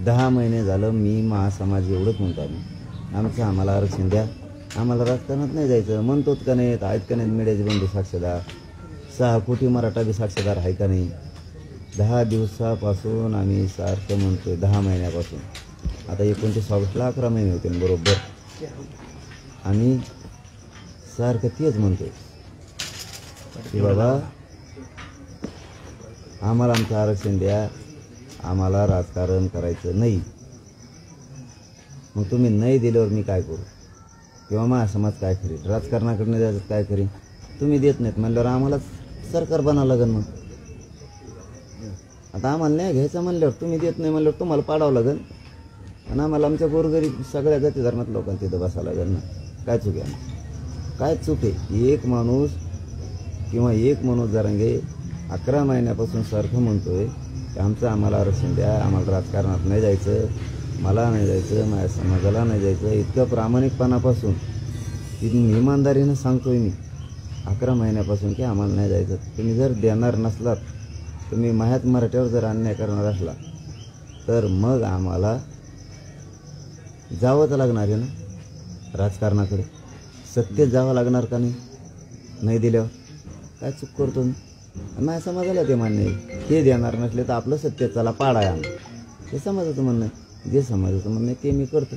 10 महिने झालं मी महासमाज एवढंच म्हणतो आम्ही आम्हाला आरक्षण द्या, आम्हाला राजकारणात नाही जायचं म्हणतोच का नाहीत, आहेत का नाहीत मीडियाचे बंधू साक्षीदार, 6 कोटी मराठा बी साक्षीदार आहे का नाही. 10 दिवसापासून आम्ही सारखं म्हणतोय, 10 महिन्यापासून. आता 29 ऑगस्टला 11 महिने होते बरोबर. आम्ही सारखं तेच म्हणतोय की बाबा आम्हाला आमचं आरक्षण द्या, आम्हाला राजकारण करायचं नाही. मग तुम्ही नाही दिल्यावर मी काय करू, किंवा माझा समाज काय करेल, राजकारणाकडनं द्यायचं काय करेन. तुम्ही देत नाहीत म्हणल्यावर आम्हालाच सरकार बनावं लागेल. मग आता आम्हाला न्याय घ्यायचा म्हणल्यावर तुम्ही देत नाही म्हणल्यावर तुम्हाला पाडावं लागेल, आणि आम्हाला आमच्या गोरगरीब सगळ्या जाती धर्मात लोकांना तिथं बसावं लागेल ना. काय चूक आहे, काय चूक आहे. एक माणूस जरांगे 11 महिन्यापासून सारखं म्हणतोय की आम्हाला आरक्षण द्या, आम्हाला राजकारणात नाही जायचं, मला नाही जायचं, माझ्या समाजाला नाही जायचं. इतकं प्रामाणिकपणापासून इमानदारीनं सांगतोय मी 11 महिन्यापासून की आम्हाला नाही जायचं. तुम्ही जर देणार नसलात, तुम्ही मराठ्यावर जर अन्याय करणार असला तर मग आम्हाला जावंच लागणार आहे ना राजकारणाकडे, सत्तेत जावं लागणार का नाही दिल्यावर. काय चूक करतो मी. माझ्या समाजाला ते मान्य आहे, ते देणार नसले तर आपलं सत्तेत चला पाडाय आम्ही, हे समाजाचं म्हणणं आहे. जे समाजाचं म्हणणं आहे ते मी करतो.